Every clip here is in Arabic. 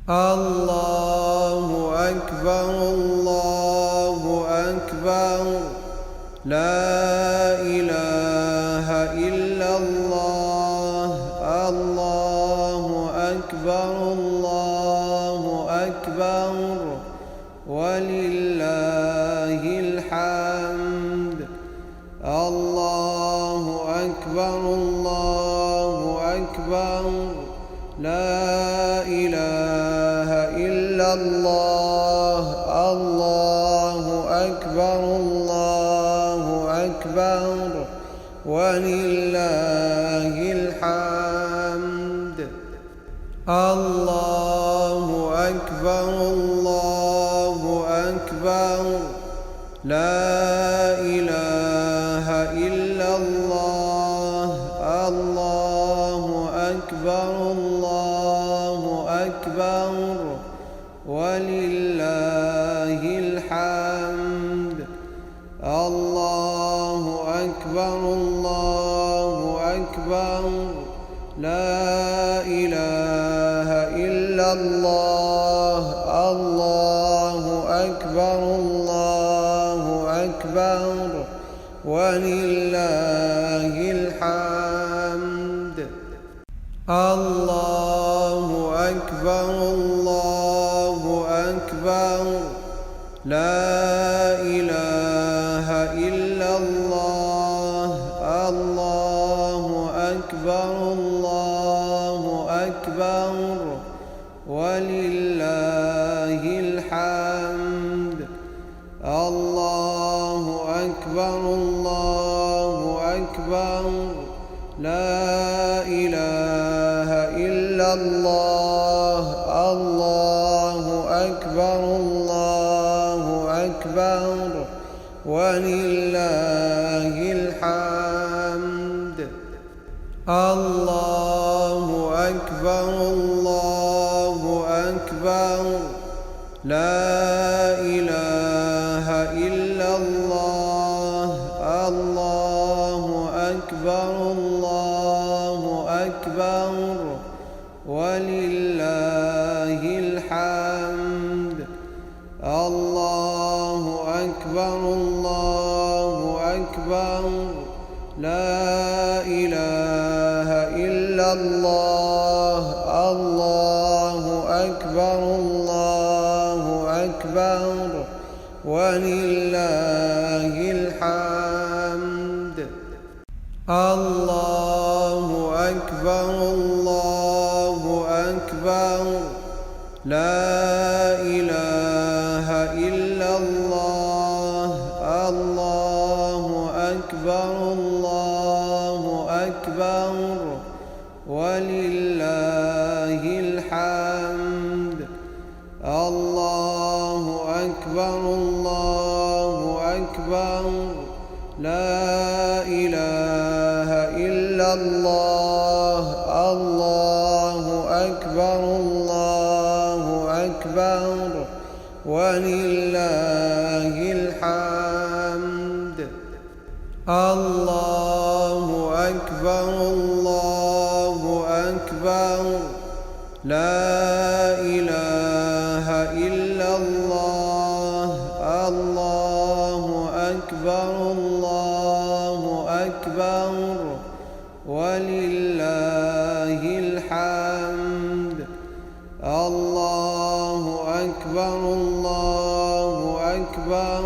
الله أكبر الله أكبر لا إله إلا الله الله أكبر الله أكبر ولله الحمد الله أكبر الله أكبر لا إله إلا الله الله أكبر الله أكبر ولله الحمد الله أكبر الله أكبر لا إله إلا الله الله أكبر الله أكبر ولله الحمد الله أكبر الله أكبر لا إله إلا الله الله أكبر الله أكبر ولله الحمد الله أكبر الله أكبر لا إله إلا الله الله أكبر الله أكبر ولله الحمد الله أكبر الله أكبر لا إله إلا الله الله أكبر الله أكبر ولله الحمد الله أكبر الله أكبر لا إله إلا الله الله أكبر الله أكبر ولله الحمد الله أكبر الله أكبر لا إله إلا الله الله أكبر الله أكبر ولله الحمد الله أكبر الله أكبر لا إله إلا الله الله أكبر الله أكبر ولله الحمد الله أكبر الله أكبر لا إله إلا الله الله أكبر الله أكبر ولله الحمد الله أكبر الله أكبر لا إله إلا الله الله أكبر الله أكبر ولله الحمد الله أكبر الله أكبر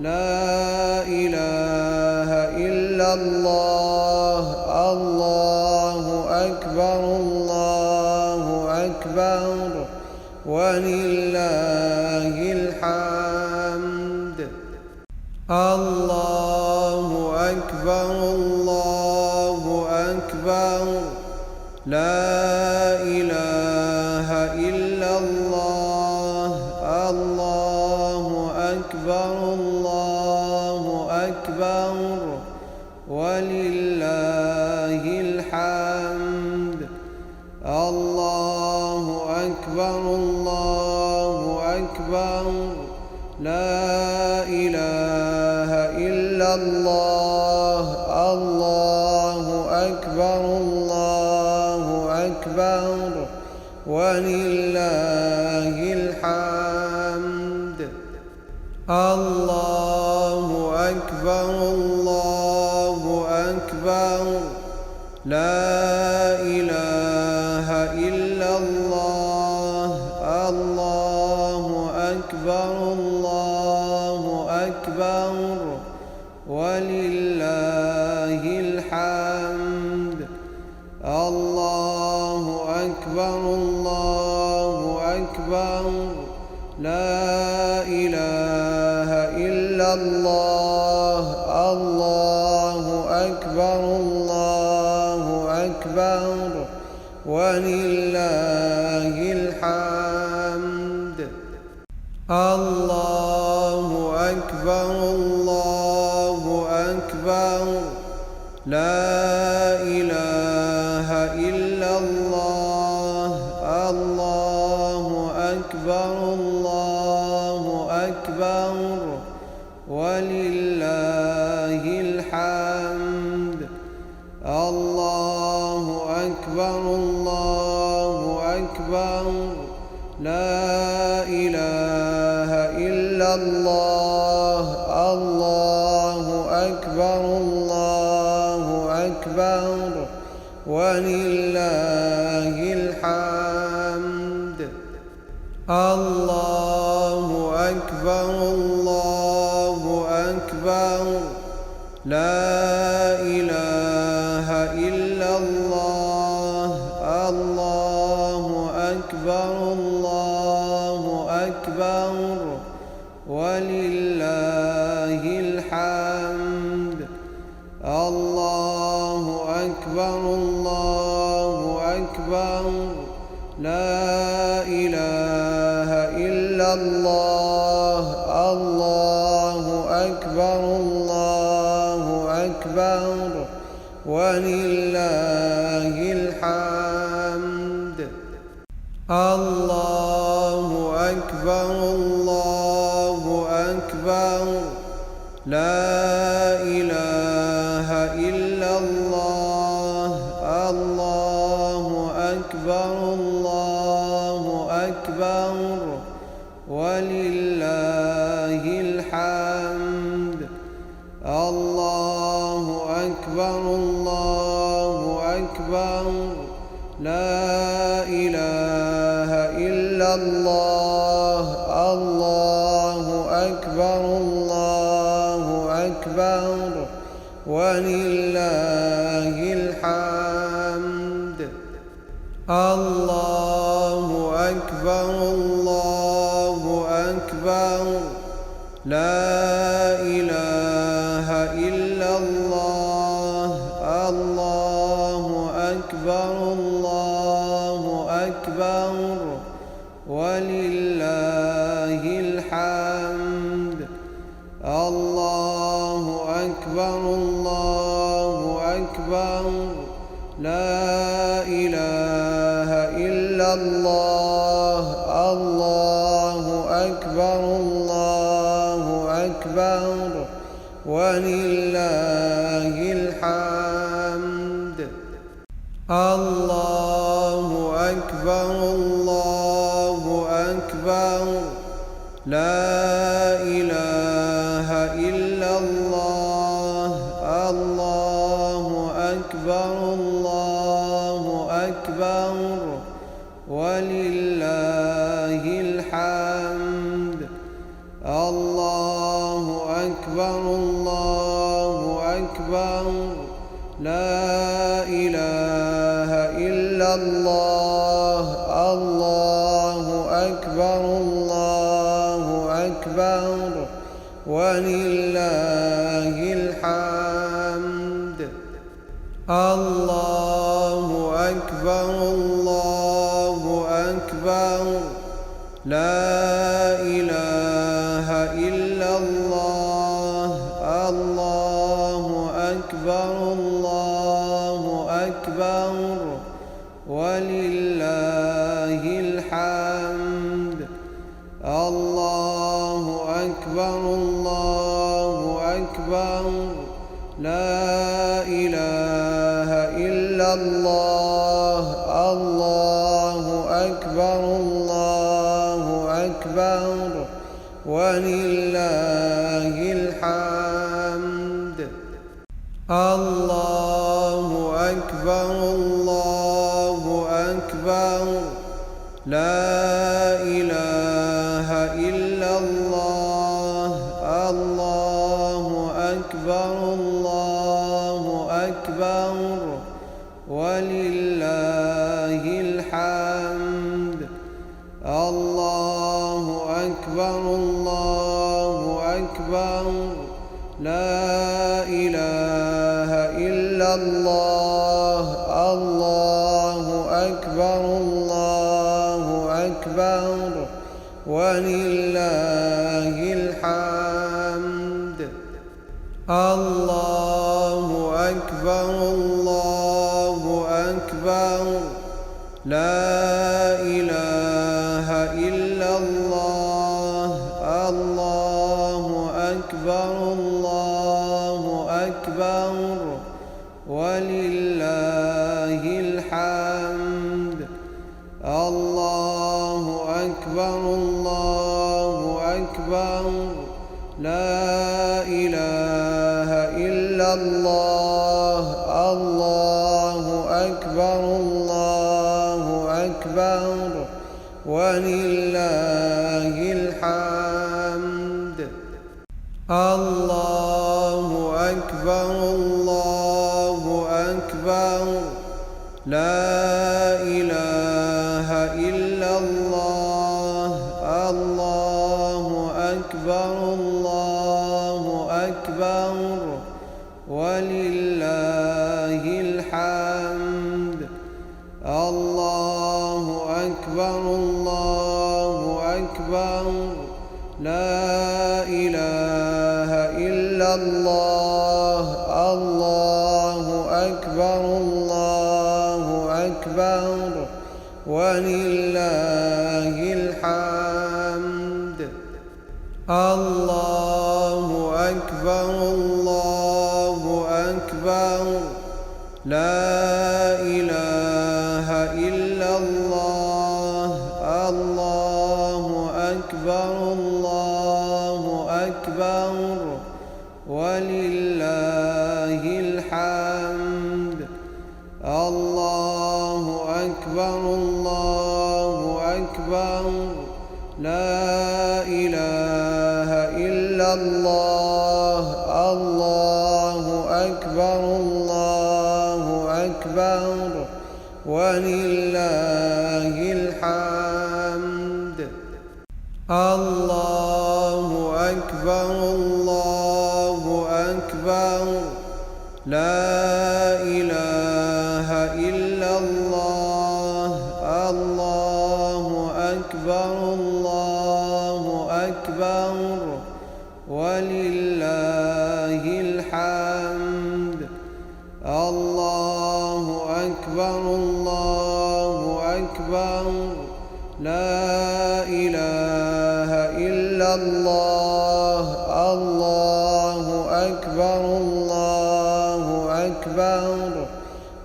لا إله إلا الله الله أكبر الله أكبر ولله الحمد الله أكبر الله أكبر لا إله إلا الله الله أكبر الله أكبر ولله الحمد الله أكبر الله أكبر لا إله إلا الله الله أكبر الله أكبر ولله الحمد. الله أكبر الله أكبر، لا إله إلا الله. الله أكبر الله أكبر، ولله الحمد. الله أكبر الله أكبر، لا إله إلا الله. الله أكبر الله أكبر، ولله الحمد. الله أكبر الله أكبر، لا إله إلا الله. الله أكبر الله أكبر، ولله الحمد. الله أكبر الله أكبر، لا إله إلا الله. الله أكبر الله أكبر، ولله الحمد. الله أكبر الله أكبر، لا إله إلا الله. الله أكبر الله أكبر، ولله الحمد. الله أكبر الله أكبر، لا إله إلا الله. الله أكبر الله أكبر، ولله الحمد. الله أكبر الله أكبر، لا إله إلا الله. الله أكبر الله أكبر، ولله الحمد. الله أكبر الله أكبر، لا إله إلا الله. الله أكبر الله أكبر، ولله الحمد. الله أكبر الله أكبر، لا إله إلا الله. الله أكبر الله أكبر، ولله الحمد. الله أكبر الله أكبر، لا إله إلا الله. الله أكبر الله أكبر، ولله الحمد. الله أكبر الله أكبر، لا إله إلا الله. الله أكبر الله أكبر، ولله الحمد. الله أكبر الله أكبر، لا إله إلا الله. الله أكبر الله أكبر، ولله الحمد. الله أكبر الله أكبر، لا إله إلا الله. الله أكبر الله أكبر، ولله الحمد. الله أكبر الله أكبر، لا إله إلا الله. الله أكبر الله أكبر ولله الحمد. الله أكبر الله أكبر لا إله إلا الله. الله أكبر الله أكبر ولله الحمد. الله أكبر الله أكبر لا إله إلا الله. الله أكبر الله أكبر ولله الحمد. الله أكبر الله أكبر لا إله إلا الله. الله أكبر الله أكبر ولله الحمد. الله أكبر الله أكبر لا إله إلا الله. الله أكبر الله أكبر ولله الحمد. الله أكبر الله أكبر لا إله إلا الله. الله أكبر الله أكبر ولله الحمد. الله أكبر الله أكبر لا إله إلا الله. الله أكبر الله أكبر ولله الحمد. الله أكبر الله أكبر لا إله إلا الله. الله أكبر الله أكبر ولله الحمد. الله أكبر الله أكبر لا إله إلا الله. الله أكبر الله أكبر ولله الحمد. الله أكبر الله أكبر لا إله إلا الله. الله أكبر الله أكبر ولله الحمد. الله أكبر الله أكبر لا إله إلا الله. الله أكبر الله أكبر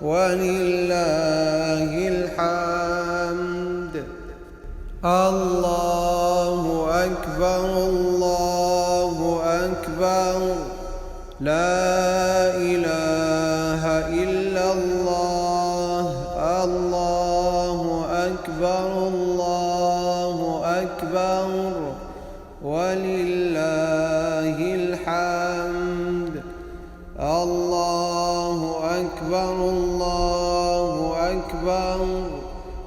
ولله الحمد. الله أكبر الله أكبر لا إله إلا الله. الله أكبر الله أكبر ولله الحمد. الله أكبر الله أكبر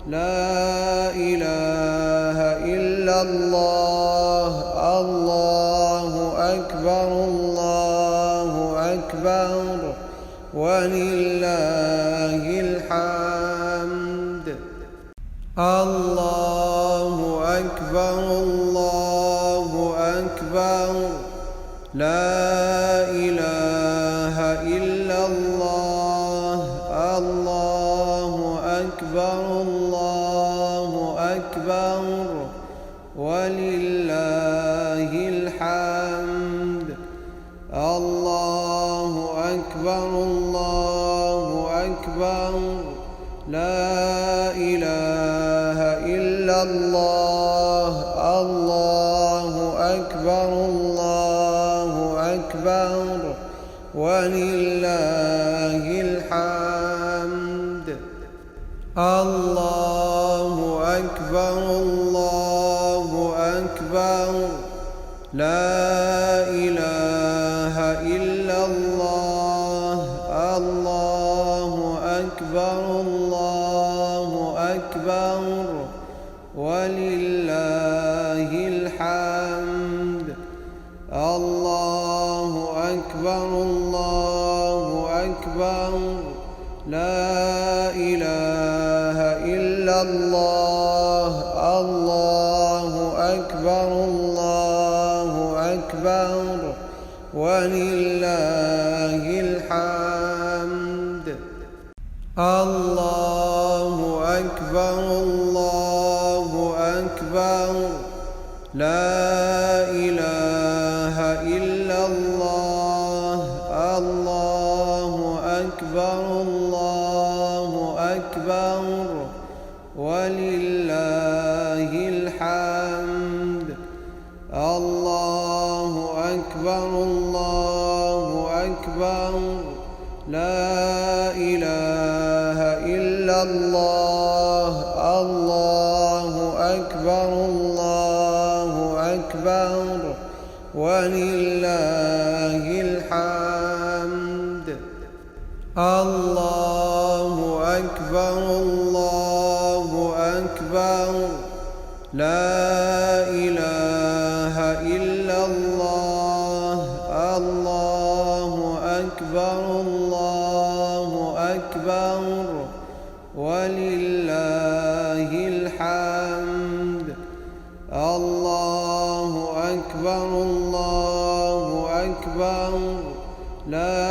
لا إله إلا الله. الله أكبر الله أكبر ولله الحمد. الله أكبر الله أكبر لا إله إلا الله. الله أكبر الله أكبر ولله الحمد. الله أكبر الله أكبر لا إله إلا إلا الله. الله أكبر الله أكبر ولله الحمد. الله أكبر الله أكبر لا إله إلا الله. الله أكبر الله أكبر ولله الحمد. الله أكبر الله أكبر لا إله إلا الله. الله أكبر الله أكبر ولله الحمد. الله أكبر الله أكبر لا إله إلا الله. الله أكبر الله أكبر ولله الحمد. الله أكبر الله أكبر لا إله إلا الله. الله أكبر الله أكبر ولله الحمد. الله أكبر الله أكبر لا إله إلا الله. الله أكبر الله أكبر ولله الحمد. الله أكبر الله أكبر لا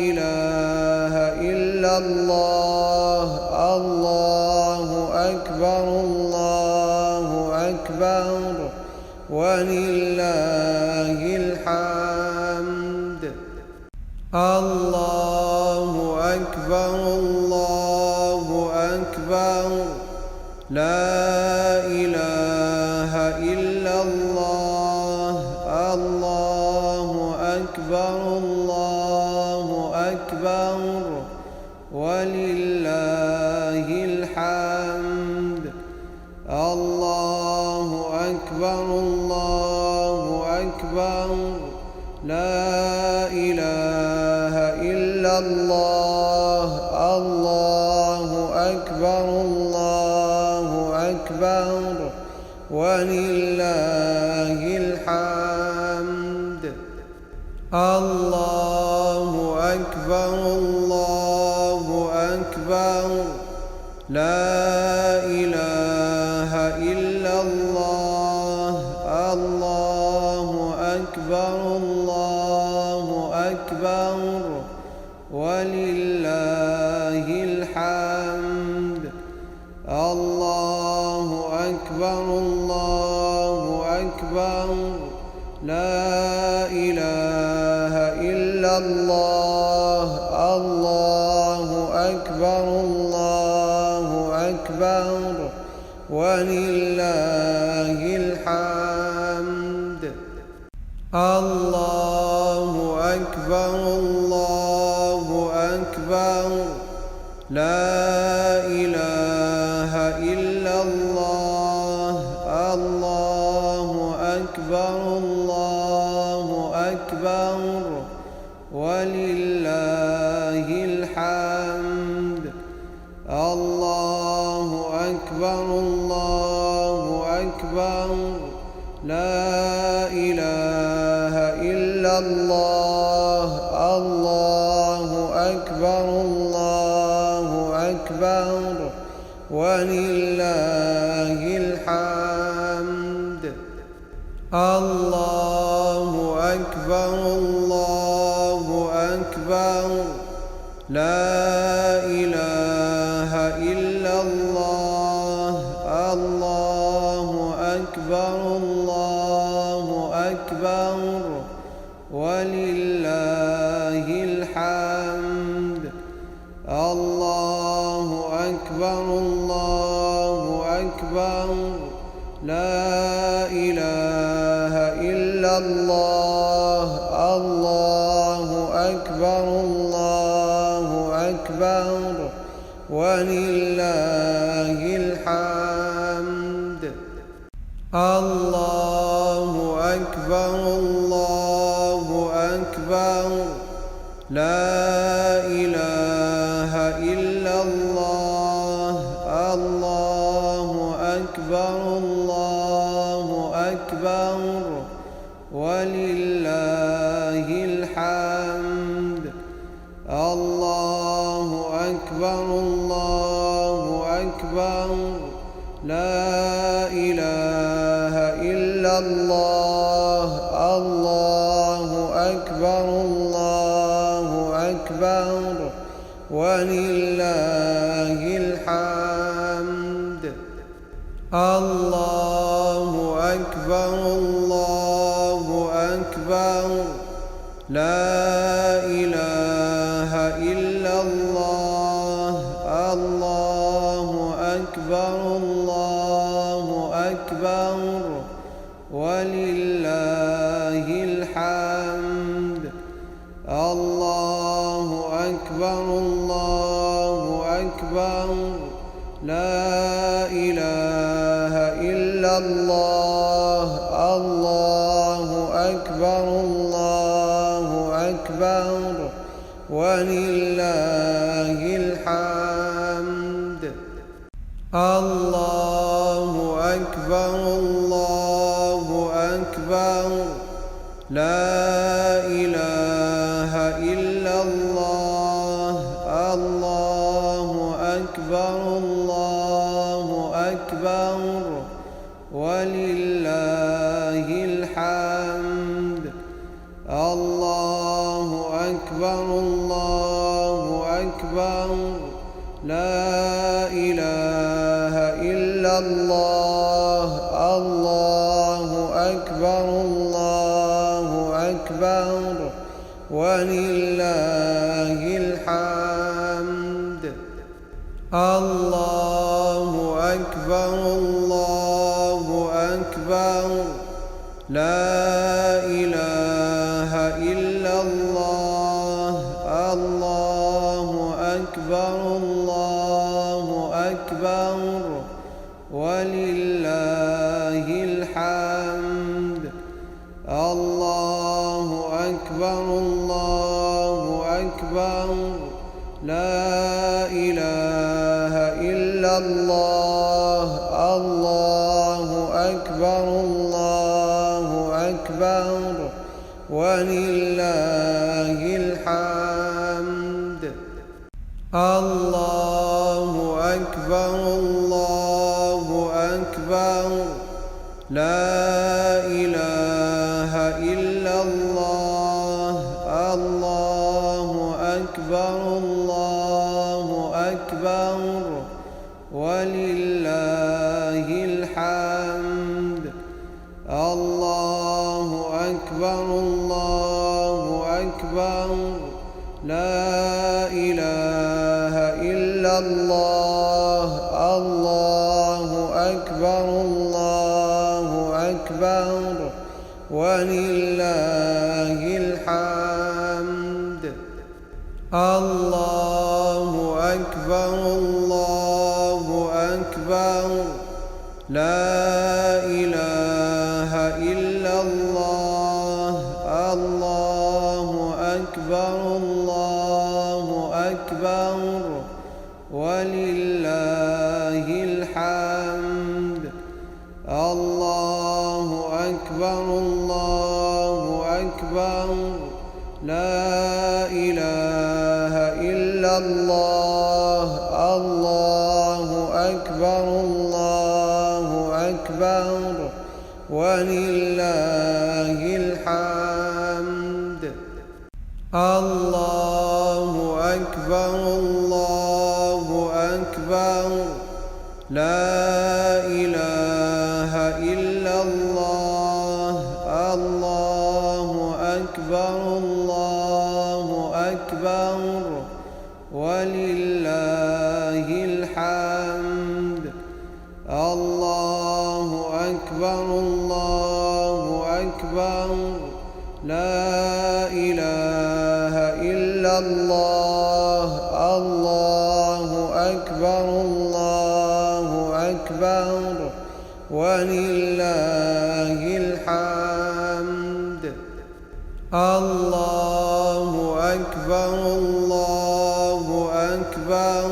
إله إلا الله. الله أكبر الله أكبر ولله الحمد. الله أكبر الله أكبر لا إله إلا الله. الله أكبر الله أكبر ولله الحمد. الله أكبر الله أكبر لا إله إلا الله. الله أكبر الله أكبر ولله الحمد. الله أكبر الله أكبر لا إله إلا الله. الله أكبر الله أكبر ولله الحمد. الله أكبر الله أكبر لا إله إلا الله. الله أكبر الله أكبر ولله الحمد. الله أكبر الله أكبر لا إله إلا الله. الله أكبر الله أكبر ولله الحمد. الله أكبر الله أكبر لا إله إلا الله. الله أكبر الله أكبر ولله الحمد. الله أكبر الله أكبر لا إله إلا الله. الله أكبر الله أكبر ولله الحمد. الله أكبر الله أكبر لا إله إلا الله. الله أكبر الله أكبر ولله الحمد. الله أكبر الله أكبر لا إله إلا الله. الله أكبر الله أكبر ولله الحمد. الله أكبر الله أكبر لا إله إلا الله. الله أكبر الله أكبر ولله الحمد. الله أكبر الله أكبر لا إله إلا الله. الله أكبر الله أكبر ولله الحمد. الله أكبر الله أكبر لا إله إلا الله. الله أكبر الله أكبر ولله الحمد. الله أكبر الله أكبر لا إله إلا الله. الله أكبر الله أكبر ولله الحمد. الله أكبر الله أكبر لا إله إلا الله. الله أكبر الله أكبر ولله الحمد. الله أكبر الله أكبر لا إله إلا الله. الله أكبر الله أكبر ولله الحمد. الله أكبر الله أكبر لا إله إلا الله. الله أكبر الله أكبر ولله الحمد. الله أكبر الله أكبر لا إله إلا الله. الله أكبر الله أكبر ولله الحمد. الله أكبر الله أكبر لا إله إلا الله. الله أكبر الله أكبر ولله الحمد. الله أكبر الله أكبر لا إله إلا الله. الله أكبر الله أكبر ولله الحمد. الله أكبر الله أكبر لا إله إلا الله. الله أكبر الله أكبر ولله الحمد. الله أكبر الله أكبر لا إله إلا الله. الله أكبر الله أكبر ولله الحمد. الله أكبر أكبر الله أكبر لا إله إلا الله الله أكبر الله أكبر ولله الحمد الله أكبر الله أكبر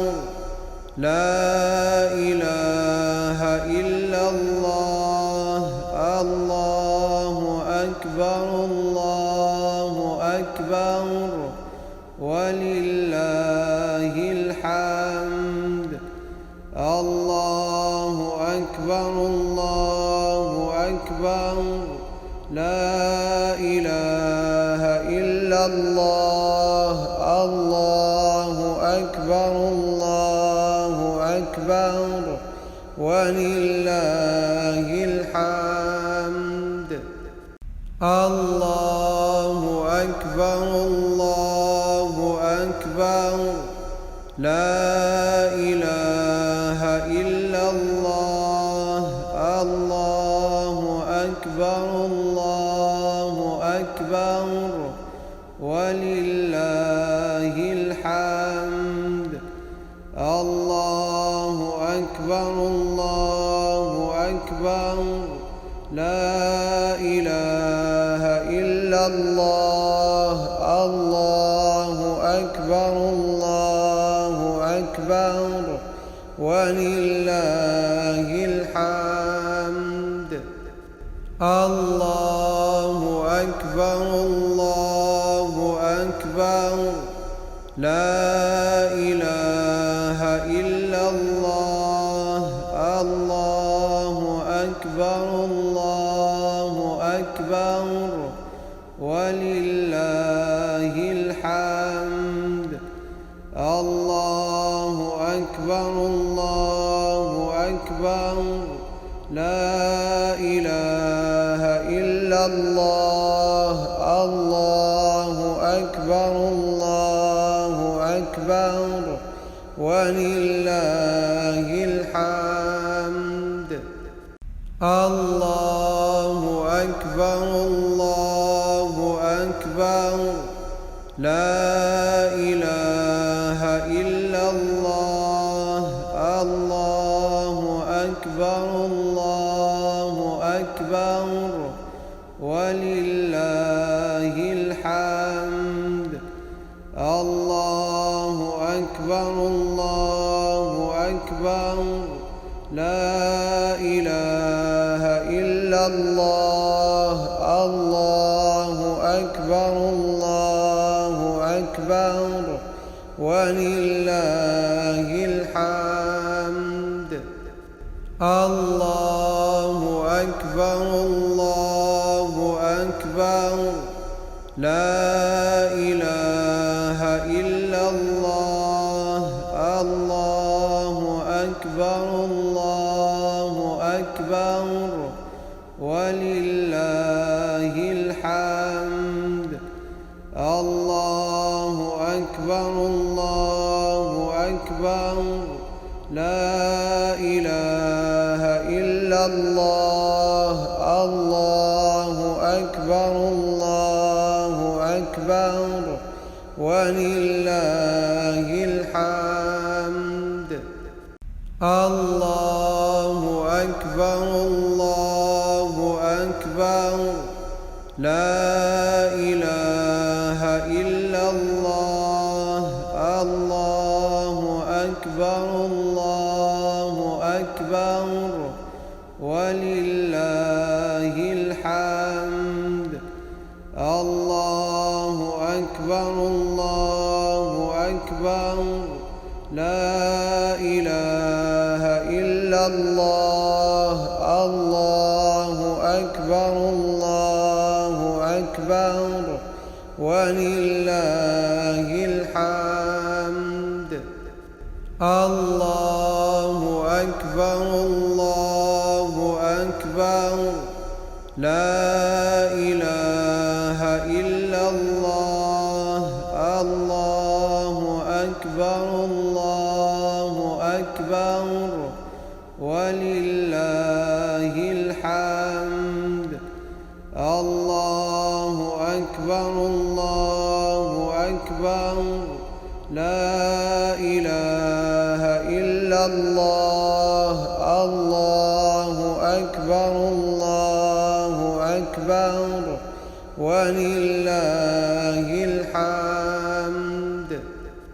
لا إله إلا الله الله أكبر الله أكبر ولله الحمد الله أكبر الله أكبر لا إله إلا الله الله أكبر الله أكبر ولله الحمد الله أكبر الله أكبر لا إله إلا الله الله أكبر الله أكبر ولله الحمد الله أكبر الله أكبر لا إله إلا الله الله أكبر الله أكبر ولله الحمد الله أكبر الله أكبر لا إله إلا الله الله أكبر الله أكبر ولله الحمد الله أكبر الله أكبر لا إله إلا الله الله أكبر الله أكبر ولله الحمد الله أكبر الله أكبر لا إله إلا الله الله أكبر الله أكبر ولله الحمد الله أكبر الله أكبر لا إله إلا الله الله أكبر الله أكبر ولله الحمد الله أكبر الله أكبر لا إله إلا الله الله أكبر الله أكبر ولله الحمد الله أكبر الله أكبر لا إله إلا الله الله أكبر الله أكبر ولله الحمد الله أكبر الله أكبر لا إله إلا الله الله أكبر الله أكبر ولله الحمد الله أكبر الله أكبر لا إله إلا الله الله أكبر الله أكبر ولله الحمد الله أكبر الله أكبر لا إله إلا الله الله أكبر الله أكبر ولله الحمد أكبر الله أكبر لا إله إلا الله الله أكبر الله أكبر ولله الحمد